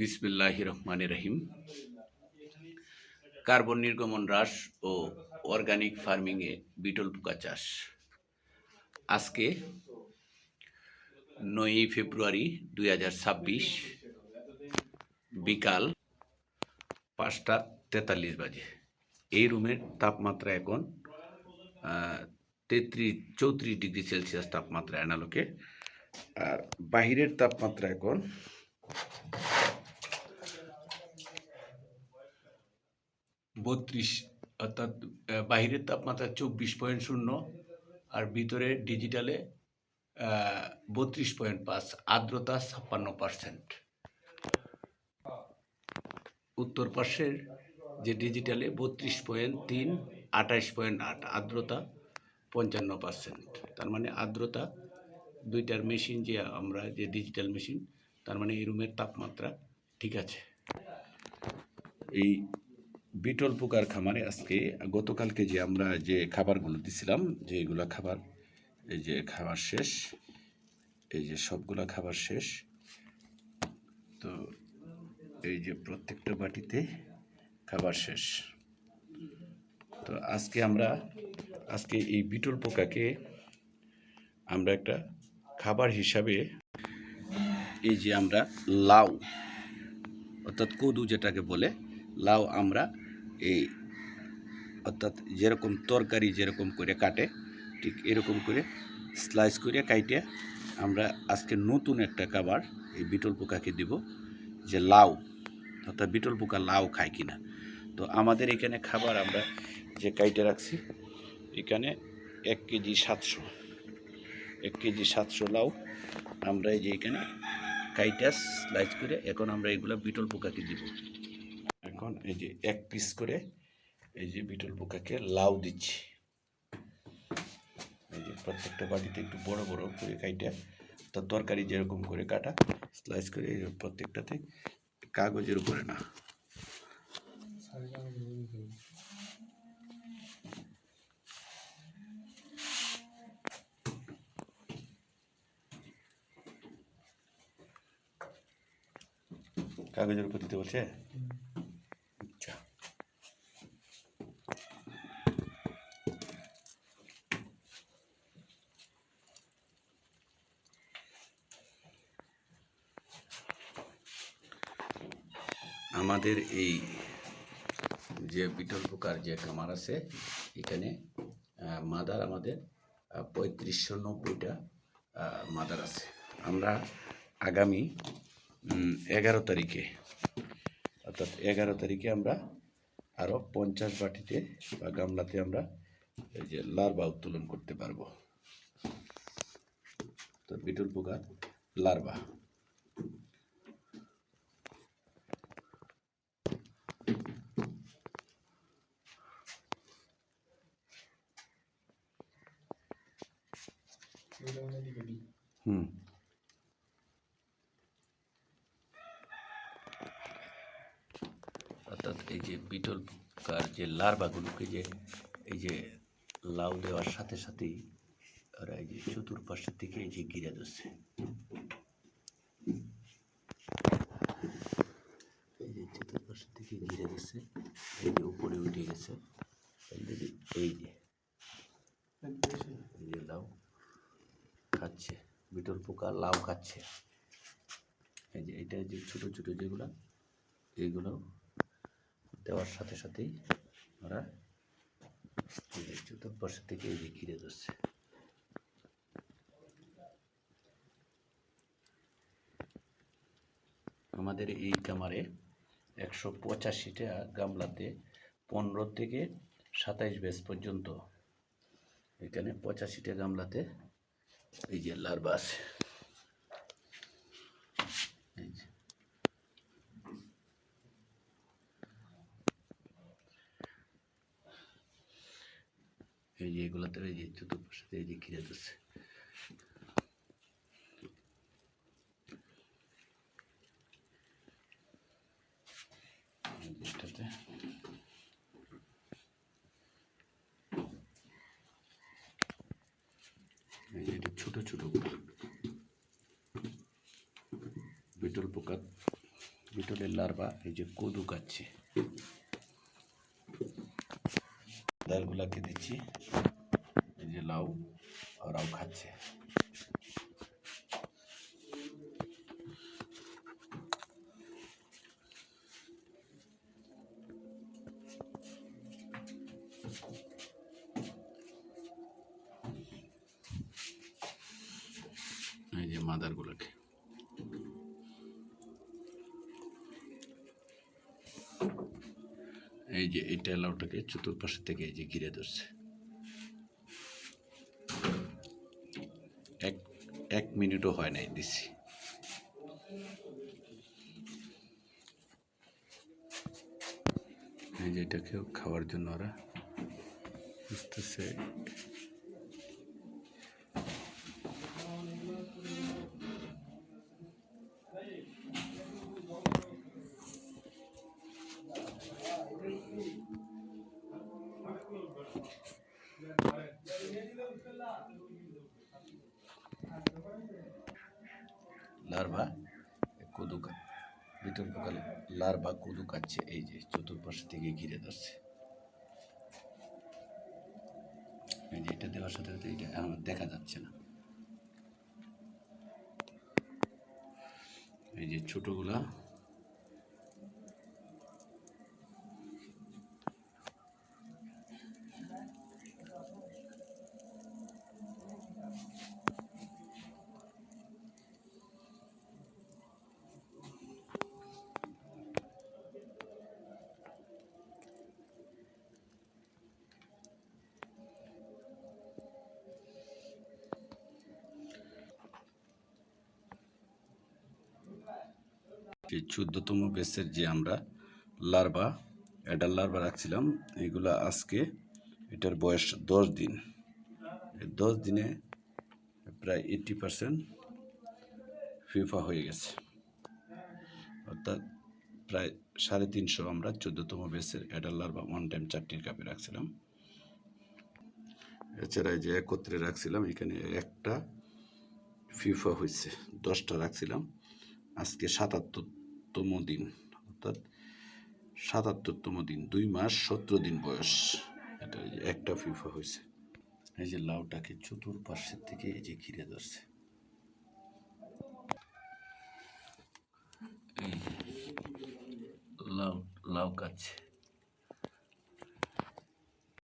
বিসমিল্লাহির রহমানির রহিম। কার্বন নির্গমন হ্রাস ও অর্গানিক ফার্মিংয়ে বিটল পোকা চাষ। আজকে 9 ফেব্রুয়ারি 2026 বিকাল 5:43 বাজে। এই রুমের তাপমাত্রা এখন 34 ডিগ্রি সেলসিয়াস তাপমাত্রা অ্যানালোকে, আর বাহিরের তাপমাত্রা এখন 32, অর্থাৎ বাহিরের তাপমাত্রা 24.0 আর ভিতরে ডিজিটালে 32.5, আর্দ্রতা 56%। উত্তর পাশের যে ডিজিটালে 32.3, 28.8, আর্দ্রতা 55%। তার মানে আর্দ্রতা দুইটার মেশিন, যে আমরা যে ডিজিটাল মেশিন, তার মানে এই রুমের তাপমাত্রা ঠিক আছে। এই বিটল পোকার খামারে আজকে গতকালকে যে আমরা যে খাবারগুলো দিছিলাম, যে এগুলো খাবার, এই যে খাবার শেষ, এই যে সবগুলা খাবার শেষ। তো এই যে প্রত্যেকটা বাটিতে খাবার শেষ। তো আজকে এই বিটল পোকাকে আমরা একটা খাবার হিসাবে, এই যে আমরা লাউ, অর্থাৎ কদু যেটাকে বলে, লাউ আমরা এই, অর্থাৎ যেরকম তরকারি যেরকম করে কাটে, ঠিক এরকম করে স্লাইস করে কাইটে আমরা আজকে নতুন একটা খাবার এই বিটল পোকাকে দিব, যে লাউ, অর্থাৎ বিটল পোকা লাউ খায় কিনা। তো আমাদের এখানে খাবার আমরা যে কাইটে রাখছি, এখানে 1 কেজি 700 লাউ আমরা এই যে এখানে কাইটা স্লাইস করে এখন আমরা এগুলো বিটল পোকাকে দিব। এখন এই যে 1 পিস করে এই যে বিটল পোকাকে লাউ দিচ্ছি। এই যে প্রত্যেকটা বাটিতে একটু বড় বড় করে কাইটা, তার তরকারি যেরকম করে কাটা স্লাইস করে, এই প্রত্যেকটাতে কাগজের উপরে না, কাগজের উপর দিতে বলছে। আচ্ছা, আমাদের এই যে বিটল পোকার যে খামার আছে, এখানে মাদার আমাদের 3590টা মাদার আছে। আমরা আগামী 11 তারিখে, অর্থাৎ 11 তারিখে আমরা আরও 50 বাটিতে বা গামলাতে আমরা এই যে লার্ভা উত্তোলন করতে পারবো। তো বিটল পোকার লার্ভা, অর্থাৎ এই যে বিটল পোকার যে লার্ভাগুলোকে, যে এই যে লাউ দেওয়ার সাথে সাথেই ওরা এই যে চতুর্পাশের থেকে এই যে ঘিরে ধরছে, এই যে চতুর্পাশের থেকে ঘিরে ধরছে, এই যে উপরে উঠে গেছে, এই যে লাউ খাচ্ছে, বিটল পোকা লাউ খাচ্ছে। এই যে এটা যে ছোট ছোট যেগুলো, এইগুলো দেওয়ার সাথে সাথেই ওরা এই যে চতুর্পাশের থেকে এই যে ঘিরে ধরছে। আমাদের এই খামারে 185টা গামলাতে 15 থেকে 27 ব্যাচ পর্যন্ত, এখানে 85টা গামলাতে এই যে লার্ভা আছে। এই যে এগুলোতে এই যে চতুর্পাশে এই যে ঘিরে ধরছে। এটাতে এই যে এটা ছোট ছোট বিটল পোকা বিটলের লার্ভা এই যে কদু খাচ্ছে, ডালগুলাকে দিচ্ছি, এই যে লাউ, ওরাও খাচ্ছে। এই যে মাদারগুলোকে, এই যে এইটা লাউটাকে চতুর্পাশে থেকে এই যে ঘিরে ধরছে। এক মিনিটও হয় নাই দিছি। এই যে এটাকেও খাওয়ার জন্য ওরা বুঝতেছে। লার্ভা কদু ভিতর পোকা লার্ভা কদু খাচ্ছে, এই যে চতুর্পাশে থেকে ঘিরে ধরছে। এই যে এটা দেওয়ার সাথে সাথে এটা আমার দেখা যাচ্ছে না। এই যে ছোটগুলা যে 14তম ব্যাচের যে আমরা লার্ভা অ্যাডাল্ট লার্ভা রাখছিলাম, এইগুলা আজকে এটার বয়স 10 দিন। 10 দিনে প্রায় 80% ফিফা হয়ে গেছে, অর্থাৎ প্রায় 350 আমরা 14তম ব্যাচের অ্যাডাল্ট লার্ভা ওয়ান টাইম 4টির কাপে রাখছিলাম। এছাড়া যে একত্রে রাখছিলাম, এখানে একটা ফিফা হয়েছে, 10টা রাখছিলাম। আজকে 77তম দিন, অর্থাৎ 77তম দিন, 2 মাস 17 দিন বয়স। এটা একটা ফিফা হয়েছে। এই যে লাউটাকে চতুর্পাশের থেকে এই যে ঘিরে ধরছে, লাউ লাউ খাচ্ছে।